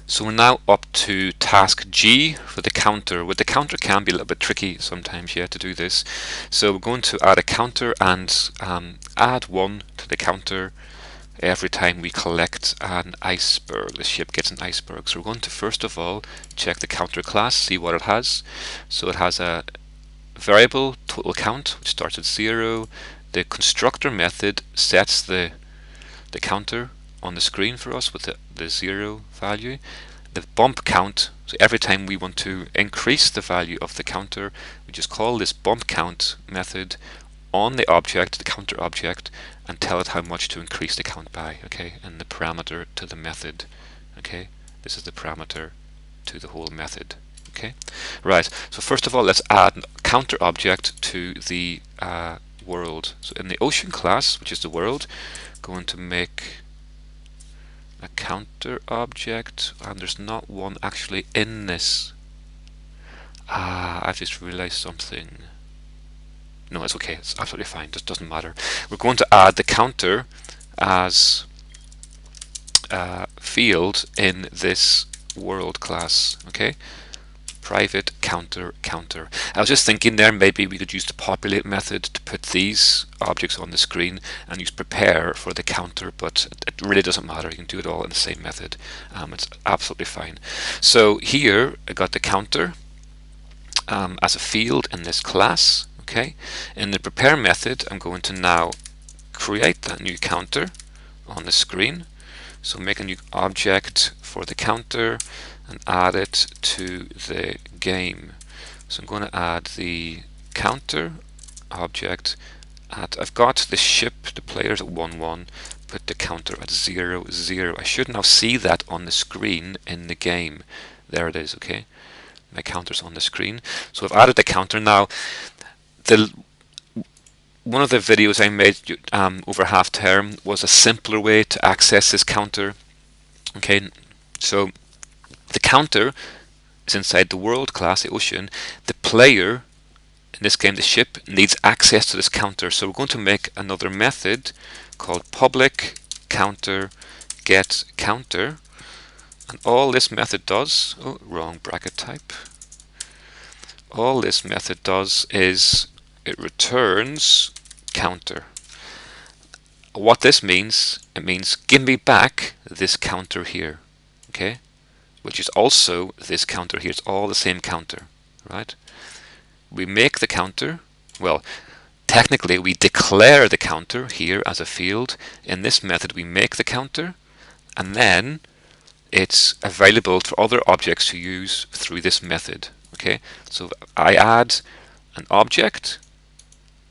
So we're now up to task G for the counter. With the counter can be a little bit tricky sometimes, yeah, to do this. So we're going to add a counter and add 1 to the counter every time we collect an iceberg. The ship gets an iceberg. So we're going to first of all check the counter class, see what it has. So it has a variable total count, which starts at 0. The constructor method sets the counter on the screen for us with the 0 value. The bump count, so every time we want to increase the value of the counter, we just call this bump count method on the object, the counter object, and tell it how much to increase the count by, okay, and the parameter to the method, okay. This is the parameter to the whole method, okay. Right, so first of all, let's add a counter object to the world. So in the ocean class, which is the world, going to make a counter object, and there's not one actually in this. I've just realized something. No, it's okay, it's absolutely fine, just doesn't matter. We're going to add the counter as a field in this world class, okay? Private counter counter. I was just thinking there maybe we could use the populate method to put these objects on the screen and use prepare for the counter, but it really doesn't matter. You can do it all in the same method. It's absolutely fine. So here I got the counter as a field in this class. Okay, in the prepare method I'm going to now create that new counter on the screen. So make a new object for the counter and add it to the game. So I'm going to add the counter object I've got the ship, the players at 1-1, put the counter at 0-0. I should now see that on the screen in the game. There it is, okay? My counter's on the screen. So I've added the counter now. One of the videos I made over half term was a simpler way to access this counter. Okay, so the counter is inside the world class, the ocean. The player, in this game the ship, needs access to this counter. So we're going to make another method called public counter get counter. And all this method does, oh, wrong bracket type. All this method does is it returns counter. What this means, it means give me back this counter here, okay, which is also this counter here. It's all the same counter, right? We make the counter, well, technically we declare the counter here as a field. In this method we make the counter, and then it's available for other objects to use through this method, okay? So I add an object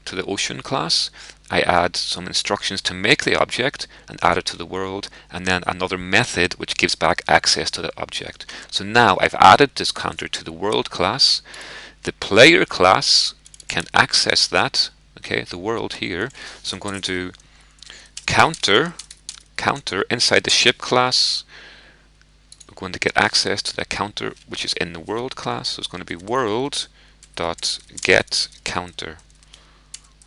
to the ocean class, I add some instructions to make the object and add it to the world, and then another method which gives back access to the object. So now I've added this counter to the world class. The player class can access that, okay, the world here. So I'm going to do counter inside the ship class. We're going to get access to that counter which is in the world class. So it's going to be world dot get counter.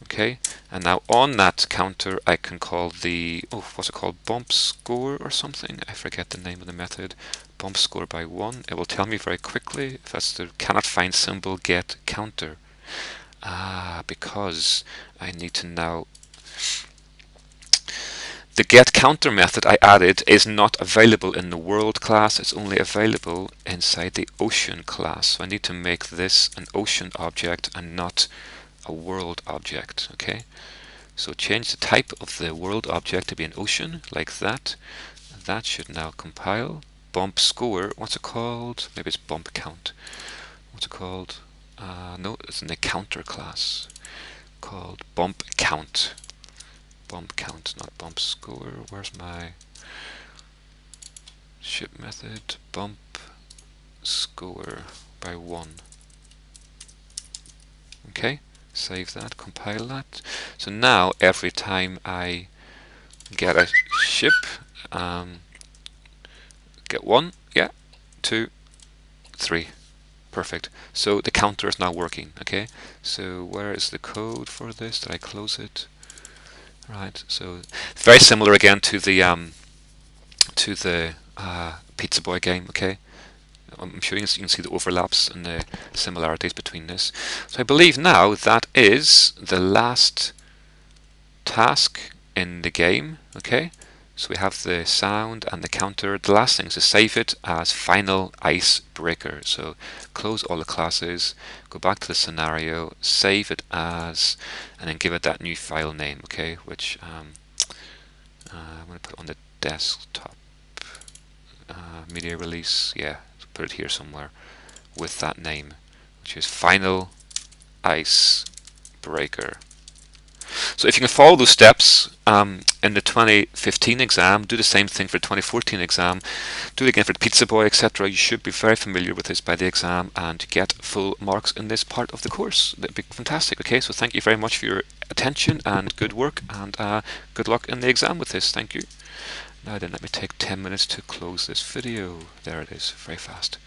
Okay, and now on that counter I can call the, what's it called, bump score or something? I forget the name of the method. Bump score by 1. It will tell me very quickly if that's the cannot find symbol get counter. Because I need to now, the get counter method I added is not available in the world class. It's only available inside the ocean class. So I need to make this an ocean object and not a world object, okay? So change the type of the world object to be an ocean, like that. That should now compile. Bump score, what's it called? Maybe it's bump count. What's it called? No, it's in the counter class called bump count. Bump count, not bump score. Where's my ship method? Bump score by 1. Okay, save that, compile that. So now every time I get a ship, get 1, yeah, 2, 3. Perfect. So the counter is now working, okay? So where is the code for this? Did I close it? Right, so very similar again to the Pizza Boy game, okay? I'm sure you can see the overlaps and the similarities between this. So I believe now that is the last task in the game, okay? So we have the sound and the counter. The last thing is to save it as final icebreaker. So close all the classes, go back to the scenario, save it as, and then give it that new file name, okay? Which I'm going to put on the desktop. Media release, yeah, put it here somewhere with that name, which is final icebreaker. So if you can follow those steps in the 2015 exam, do the same thing for the 2014 exam, do it again for the Pizza Boy, etc. You should be very familiar with this by the exam and get full marks in this part of the course. That'd be fantastic. Okay, so thank you very much for your attention and good work, and good luck in the exam with this. Thank you. Now then, let me take 10 minutes to close this video. There it is, very fast.